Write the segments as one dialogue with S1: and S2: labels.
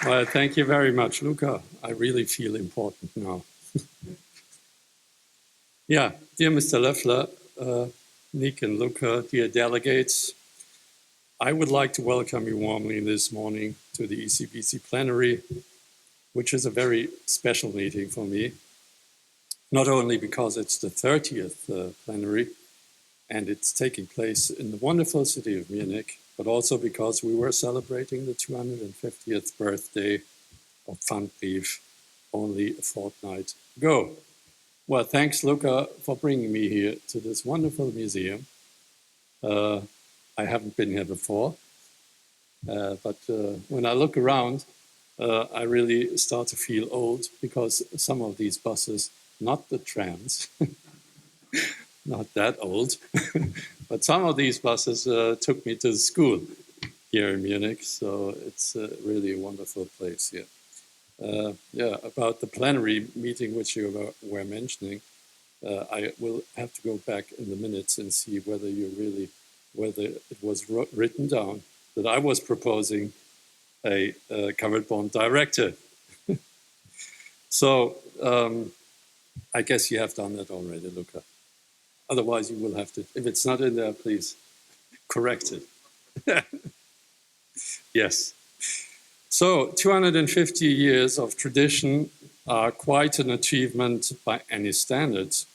S1: Well, thank you very much, Luca. I really feel important now. Yeah, dear Mr. Loeffler, Nick and Luca, dear delegates, I would like to welcome you warmly this morning to the ECBC plenary, which is a very special meeting for me, not only because it's the 30th plenary and it's taking place in the wonderful city of Munich, but also because we were celebrating the 250th birthday of Pfandbrief only a fortnight ago. Well, thanks, Luca, for bringing me here to this wonderful museum. I haven't been here before, but when I look around, I really start to feel old because some of these buses, not the trams, not that old, but some of these buses took me to school here in Munich, so it's really a wonderful place here. Yeah, about the plenary meeting which you were mentioning, I will have to go back in the minutes and see whether it was written down that I was proposing a covered bond directive. So I guess you have done that already, Luca. Otherwise, you will have to, if it's not in there, please correct it. Yes. So 250 years of tradition are quite an achievement by any standards.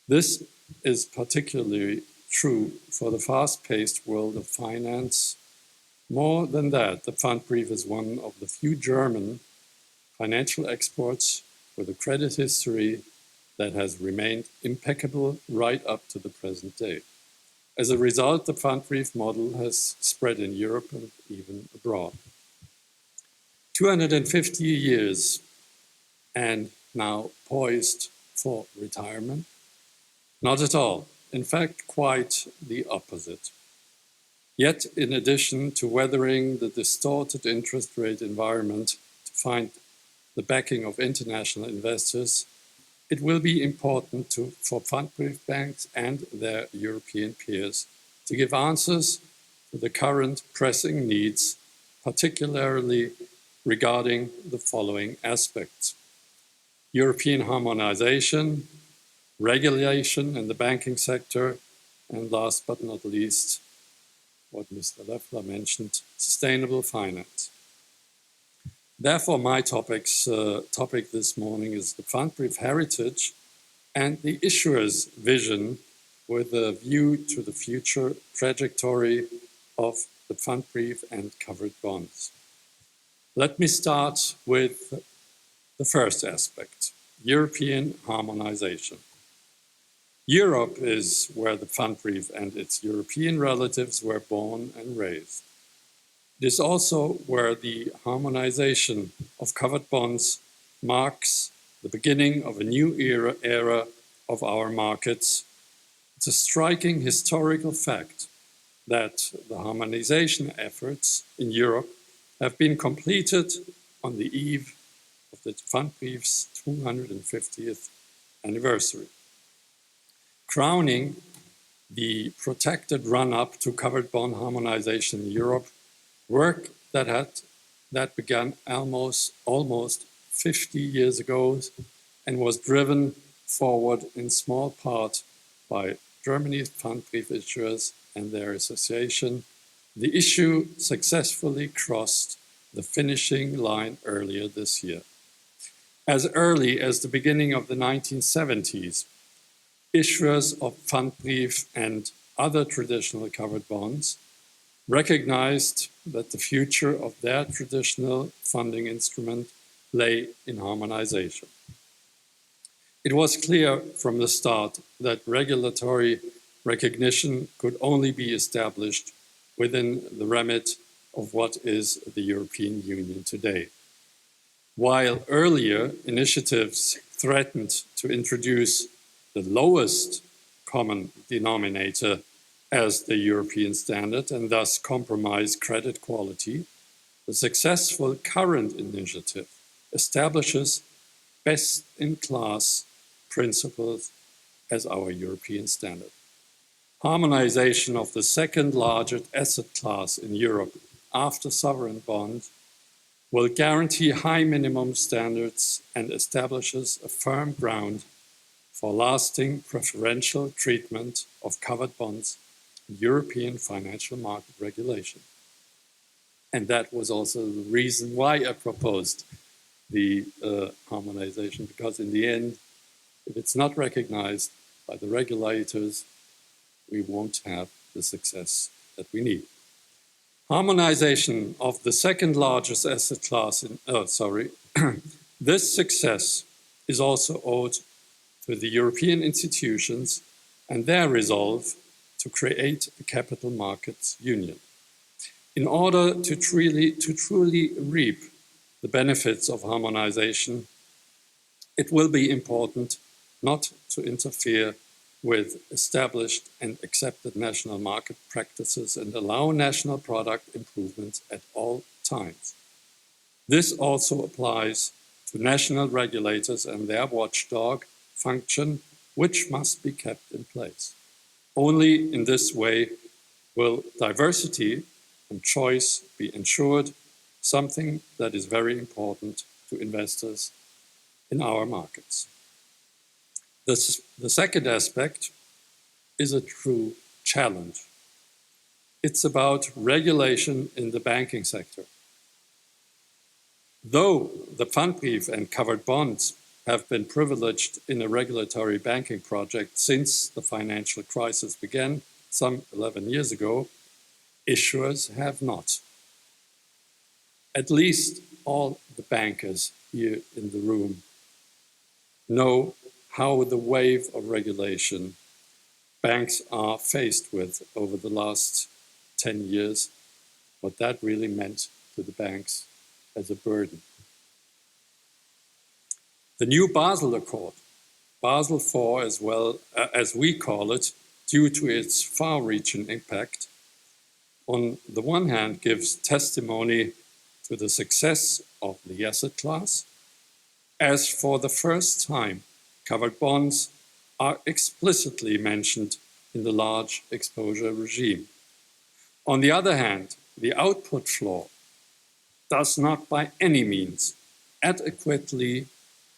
S1: This is particularly true for the fast-paced world of finance. More than that, the Pfandbrief is one of the few German financial exports with a credit history that has remained impeccable right up to the present day. As a result, the Pfandbrief model has spread in Europe and even abroad. 250 years and now poised for retirement? Not at all. In fact, quite the opposite. Yet, in addition to weathering the distorted interest rate environment to find the backing of international investors, it will be important for Pfandbrief banks and their European peers to give answers to the current pressing needs, particularly regarding the following aspects: European harmonization, regulation in the banking sector, and last but not least, what Mr. Loeffler mentioned, sustainable finance. Therefore, my topic this morning is the Pfandbrief heritage and the issuer's vision with a view to the future trajectory of the Pfandbrief and covered bonds. Let me start with the first aspect, European harmonization. Europe is where the Pfandbrief and its European relatives were born and raised. It is also where the harmonization of covered bonds marks the beginning of a new era of our markets. It's a striking historical fact that the harmonization efforts in Europe have been completed on the eve of the Pfandbrief's 250th anniversary, crowning the protected run-up to covered bond harmonization in Europe, work that began almost 50 years ago and was driven forward in small part by Germany's Pfandbrief issuers and their association. The issue successfully crossed the finishing line earlier this year. As early as the beginning of the 1970s, issuers of Pfandbrief and other traditional covered bonds recognized that the future of their traditional funding instrument lay in harmonization. It was clear from the start that regulatory recognition could only be established within the remit of what is the European Union today. While earlier initiatives threatened to introduce the lowest common denominator as the European standard and thus compromise credit quality, the successful current initiative establishes best-in-class principles as our European standard. Harmonization of the second largest asset class in Europe after sovereign bonds will guarantee high minimum standards and establishes a firm ground for lasting preferential treatment of covered bonds in European financial market regulation. And that was also the reason why I proposed the harmonization, because in the end, if it's not recognized by the regulators, we won't have the success that we need. Harmonization of the second largest asset class in, this success is also owed to the European institutions and their resolve to create a capital markets union. In order to truly reap the benefits of harmonization, it will be important not to interfere with established and accepted national market practices and allow national product improvements at all times. This also applies to national regulators and their watchdog function, which must be kept in place. Only in this way will diversity and choice be ensured, something that is very important to investors in our markets. The second aspect is a true challenge. It's about regulation in the banking sector. Though the Pfandbrief and covered bonds have been privileged in a regulatory banking project since the financial crisis began some 11 years ago, issuers have not. At least all the bankers here in the room know how the wave of regulation banks are faced with over the last 10 years, what that really meant to the banks as a burden. The new Basel Accord, Basel IV as well as we call it, due to its far-reaching impact, on the one hand gives testimony to the success of the asset class, as for the first time, covered bonds are explicitly mentioned in the large exposure regime. On the other hand, the output floor does not by any means adequately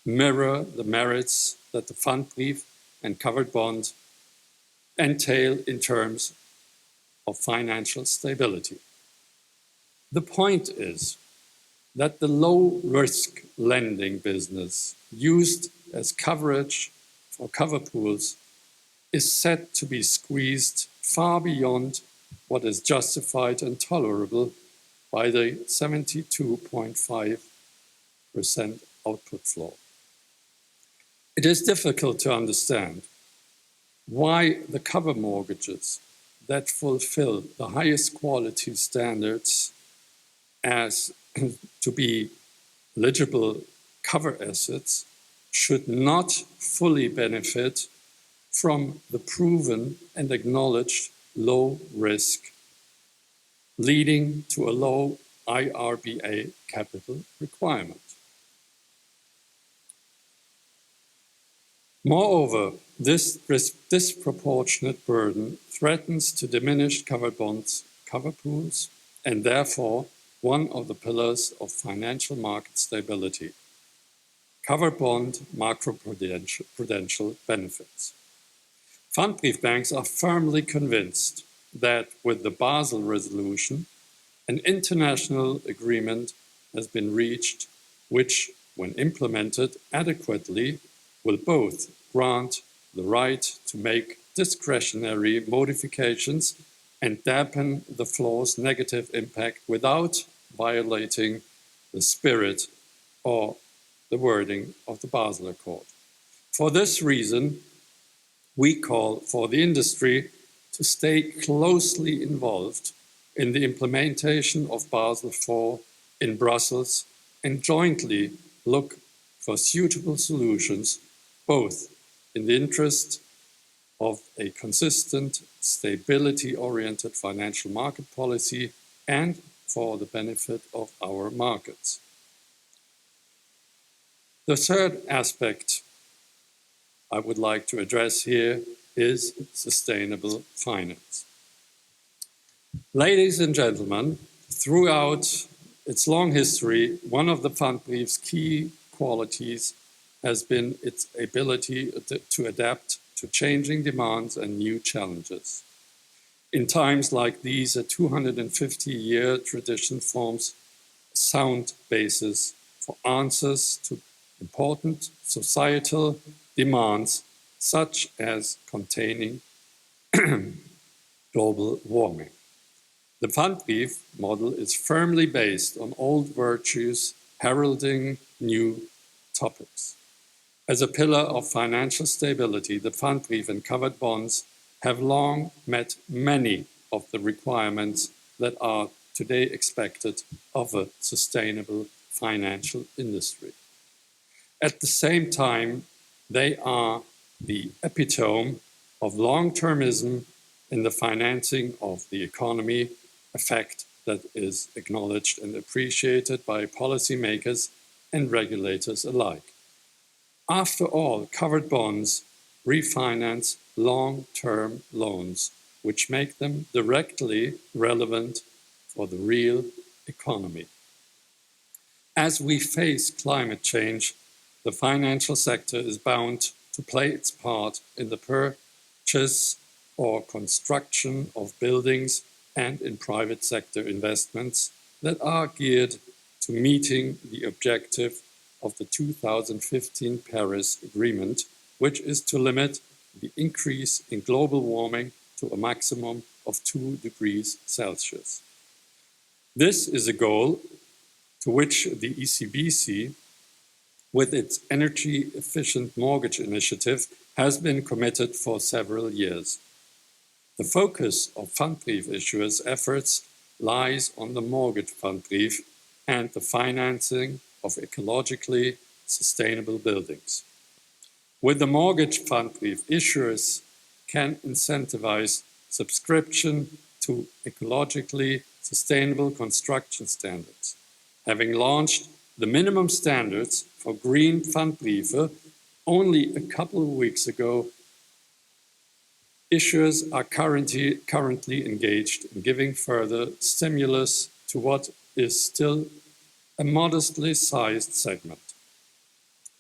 S1: mirror the merits that the Pfandbrief and covered bond entail in terms of financial stability. The point is that the low-risk lending business used as coverage for cover pools is said to be squeezed far beyond what is justified and tolerable by the 72.5% output floor. It is difficult to understand why the cover mortgages that fulfill the highest quality standards as to be eligible cover assets should not fully benefit from the proven and acknowledged low risk, leading to a low IRBA capital requirement. Moreover, this disproportionate burden threatens to diminish covered bonds, cover pools, and therefore one of the pillars of financial market stability, covered bond macroprudential benefits. Pfandbrief banks are firmly convinced that with the Basel resolution, an international agreement has been reached, which, when implemented adequately, will both grant the right to make discretionary modifications and dampen the floor's negative impact without violating the spirit or the wording of the Basel Accord. For this reason, we call for the industry to stay closely involved in the implementation of Basel IV in Brussels and jointly look for suitable solutions, both in the interest of a consistent, stability-oriented financial market policy and for the benefit of our markets. The third aspect I would like to address here is sustainable finance. Ladies and gentlemen, throughout its long history, one of the Pfandbrief's key qualities has been its ability to adapt to changing demands and new challenges. In times like these, a 250-year tradition forms a sound basis for answers to important societal demands, such as containing global warming. The Pfandbrief model is firmly based on old virtues heralding new topics. As a pillar of financial stability, the Pfandbrief and covered bonds have long met many of the requirements that are today expected of a sustainable financial industry. At the same time, they are the epitome of long-termism in the financing of the economy, a fact that is acknowledged and appreciated by policymakers and regulators alike. After all, covered bonds refinance long-term loans, which make them directly relevant for the real economy. As we face climate change, the financial sector is bound to play its part in the purchase or construction of buildings and in private sector investments that are geared to meeting the objective of the 2015 Paris Agreement, which is to limit the increase in global warming to a maximum of 2 degrees Celsius. This is a goal to which the ECBC, with its energy-efficient mortgage initiative, has been committed for several years. The focus of Pfandbrief issuers' efforts lies on the mortgage Pfandbrief and the financing of ecologically sustainable buildings. With the mortgage Pfandbrief, issuers can incentivize subscription to ecologically sustainable construction standards. Having launched the minimum standards for green Pfandbriefe only a couple of weeks ago, issuers are currently engaged in giving further stimulus to what is still a modestly sized segment.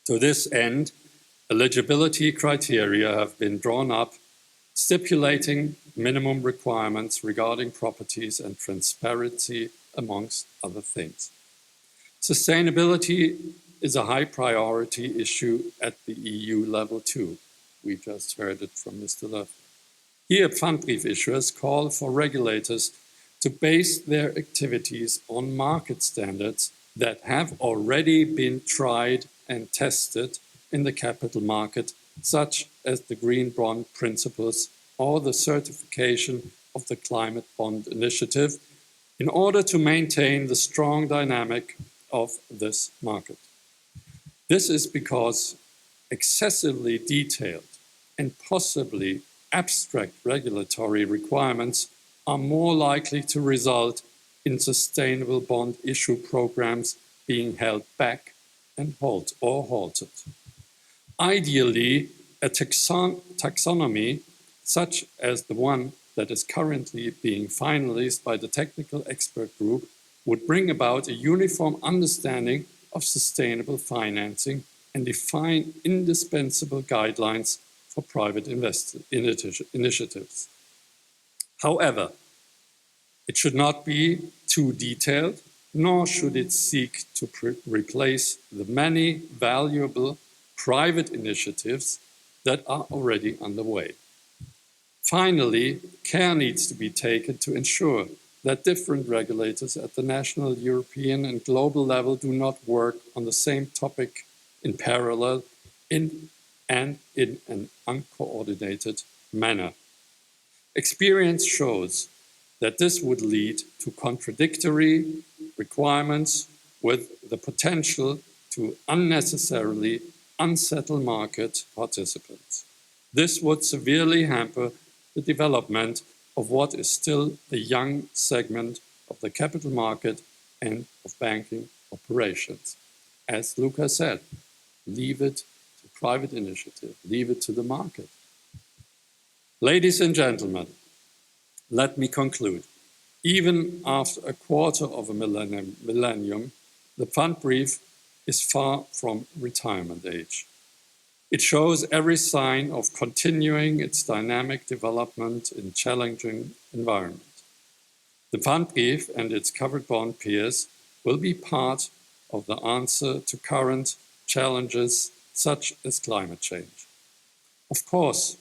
S1: To this end, eligibility criteria have been drawn up, stipulating minimum requirements regarding properties and transparency, amongst other things. Sustainability is a high priority issue at the EU level too. We just heard it from Mr. Löffler. Here, Pfandbrief issuers call for regulators to base their activities on market standards that have already been tried and tested in the capital market, such as the Green Bond Principles or the certification of the Climate Bond Initiative, in order to maintain the strong dynamic of this market. This is because excessively detailed and possibly abstract regulatory requirements are more likely to result in sustainable bond issue programs being held back and halted. Ideally, a taxonomy such as the one that is currently being finalized by the technical expert group would bring about a uniform understanding of sustainable financing and define indispensable guidelines for private initiatives. However, it should not be too detailed, nor should it seek to replace the many valuable private initiatives that are already underway. Finally, care needs to be taken to ensure that different regulators at the national, European, and global level do not work on the same topic in parallel and in an uncoordinated manner. Experience shows that this would lead to contradictory requirements with the potential to unnecessarily unsettle market participants. This would severely hamper the development of what is still a young segment of the capital market and of banking operations. As Luca said, leave it to private initiative, leave it to the market. Ladies and gentlemen, let me conclude. Even after a quarter of a millennium, the Pfandbrief is far from retirement age. It shows every sign of continuing its dynamic development in challenging environment. The Pfandbrief and its covered bond peers will be part of the answer to current challenges such as climate change. Of course,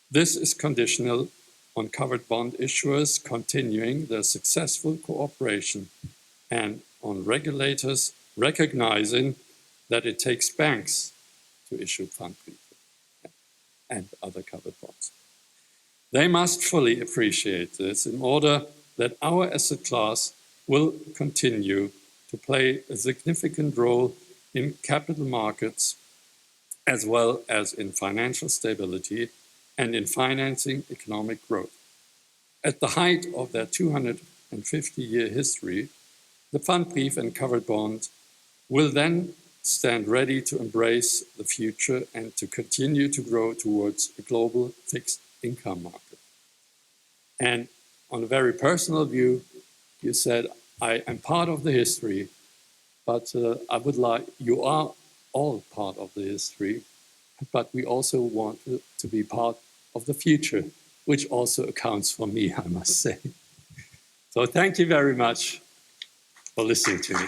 S1: this is conditional on covered bond issuers continuing their successful cooperation and on regulators recognizing that it takes banks to issue Pfandbriefe and other covered bonds. They must fully appreciate this in order that our asset class will continue to play a significant role in capital markets as well as in financial stability and in financing economic growth. At the height of their 250-year history, the Pfandbrief and covered bond will then stand ready to embrace the future and to continue to grow towards a global fixed income market. And on a very personal view, you said, I am part of the history, but I would like, you are all part of the history, but we also want to be part of the future, which also accounts for me, I must say. So thank you very much for listening to me.